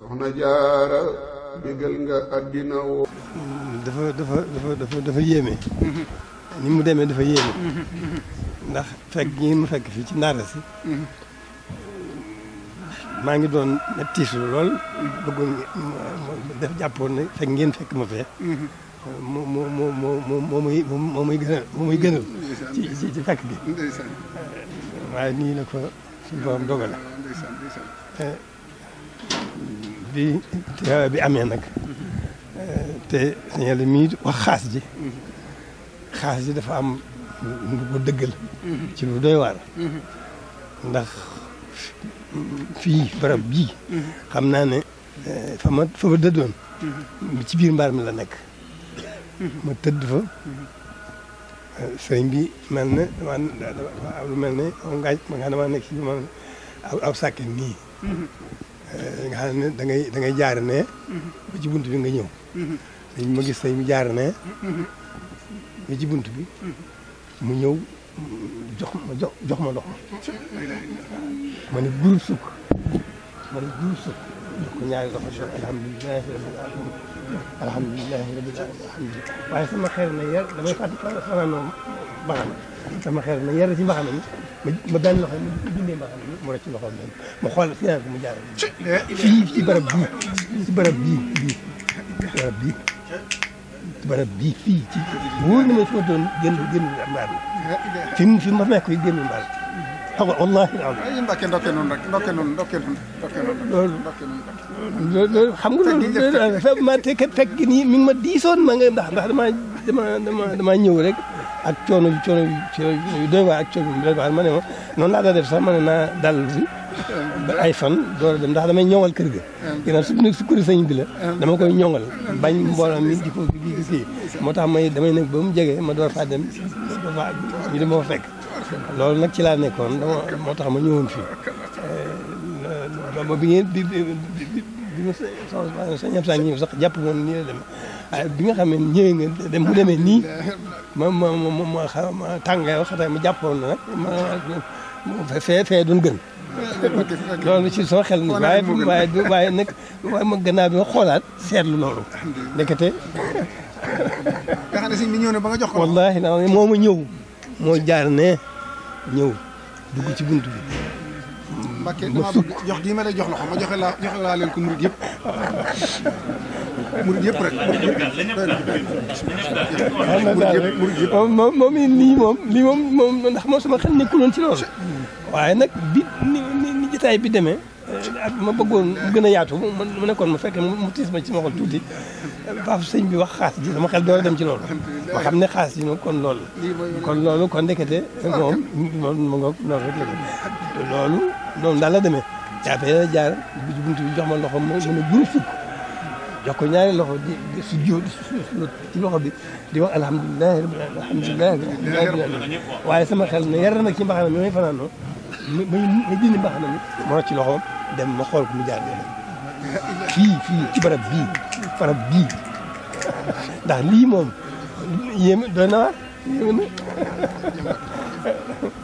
soxna jaara bégal nga àddina woo. dafa yéeme. ni mu demee dafa yéeme. ndax fekk ñi mu fekk fii ci ndaara si. maa ngi doon tiislu lool. bëggoon def jàppoon ne fekk ngeen fekk ma fee. moo muy gënal ci fekk gi. waaye nii la ko suñu borom dogale. bi amee nag te Sëñ mii wax xaas ji dafa am lu ko dëggal ci lu doy waar ndax fii barab bii xam naa ne fa ma dëddoon ci biir mbaar mi la nekk ma tëdd fa sëriñ bi mel ne lu mel ne ngaaj ma nga dama nekk ci ma aw sàkke nii nga xam ne da ngay jaar ne ba ci bunt bi nga ñëw dañ ma gis sëñ bi jaar ne ba ci bunt bi mu ñëw jox ma loxo ma ne groupe sukk jox ko ñaari loxo jox alhamdulilahi rabbil alamin alhamdulilahi rabbil alamin waaye sama xel na yar damay fàtte fanaanoo mbaxana sama xel na yar ci mbaxana mi ma benn loxo mi bindee mbaxana mi mu rek ci loxo bi ma xool fi naa ko mu jaar fii ci barab bii fii ci wóor na ma fi ma doon génn mbaar mi fi ma nekk yi génn mbaar xam nga wallaahi ay Mbàkke ndokke noonu loolu xam nga loolu ma te fekk gi nii mi ngi ma diisoon ma nga ndax damaa ñëw rek ak coono yu doy waar ak coono yu doy waar ma ne ma noonu laa daa def sax ma ne naa dal fi ay fan door a dem ndax damay ñoŋal kër ga ginnaaw su kuri sëñ bi la dama koy ñoŋal bañ mbooloo mi di ko kii moo tax damay nekk ba mu jege ma door faa dem ñu dem ba fa fekk loolu nag ci laa nekkoon moo tax ma ñëwoon fii bi ma sa ñëpp saa ñëw sax jàpp moon nii la dem bi nga xam ne ñëwee nga dem bu demee nii ma tàngaay wax ma jàppoon na nag fee doon gën loolu ci soo xel ni waaye nag ma gannaaw bi ma xoolaat seetlu loolu ndekete nga xam ne sëñ bi ñëw na ba nga jox ko wallaahi na moo ma ñëw moo jaar ne ñëw dugg ci bunt bi Mbàkke dama bëgg jox gii ma lay jox loxo ma joxe laa leen ko murid yëpp rek moom lii moom ndax moom sama xel nekkuloon ci loolu waaye nag bi ni jotaay bi demee ma bëggoon mu gën a yaatu mu nekkoon ma fekk mu tiis ma ci ma xol tuuti baaf sëñ bi wax xaas ji sama xel door a dem ci loolu ma xam ne xaas ji moom kon loolu kon ndekete moom ma ngoog noonu rek la loolu noonu daal la demee jàppee la jaar bi ci buntu bi jox ma loxo mu ne groupe sukk jox ko ñaari loxo di su jóot ci loxo bi di wax alhamdulilahi waaye sama xel ne yar nag ci mbaxana mi may fanaanoo ma dindi mbaxana mi ma rocc ci loxoom dem ma xool ko mu jaar fii ci barab bii ndax lii moom yéeme doy na waar yéeme na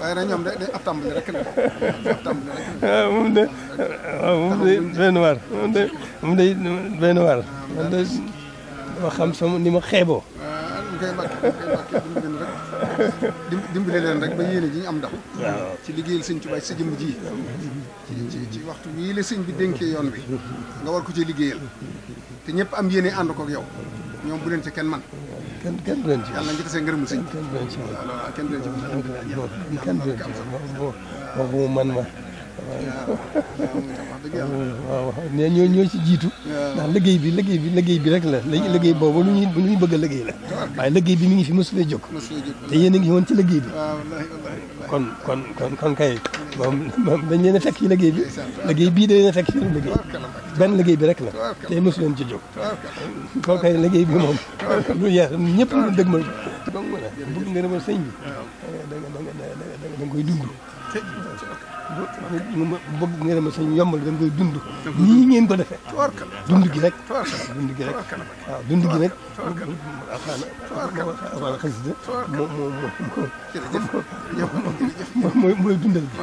waaye nag ñoom de ab tàmbali rek la moom de doy na waar moom de doy na waar man de dama xam sama ni ma xeeboo dimbale leen rek ba yéene ji ñu am ndax ci liggéeyal sëñ Tuubaa sa jëmm ji ci waxtu wii la sëñ bi dénkee yoon bi nga war ko ci liggéeyal te ñëpp am yéene ànd ko ak yow ñoom bu leen ci kenn man kenn du leen ci yàlla na ngi tasee ngërëmul sëñ kenn du leen ci kenn du leen ci man ma waaw ñoo ci jiitu ndax liggéey bi rek la liggéey boobu lu ñuy bëgg a liggéey la waaye liggéey bi mi ngi fi mosu fee jóg te yéen a ngi woon ci liggéey bi kon kay moom dañ leen a fekk ci liggéey bii da leen a fekk ci liggéey benn liggéey bi rek la te mosu leen ci jóg kon kay liggéey bi moom lu yeex ñëpp lu dëgg ma donc voilà bëgg nga demal sëñ bi da nga koy dund bëgg nga dem sëñ yombal da nga koy dund nii ngeen ko defee dund gi rek waaw dund gi nag wala xasida mooy dundal bi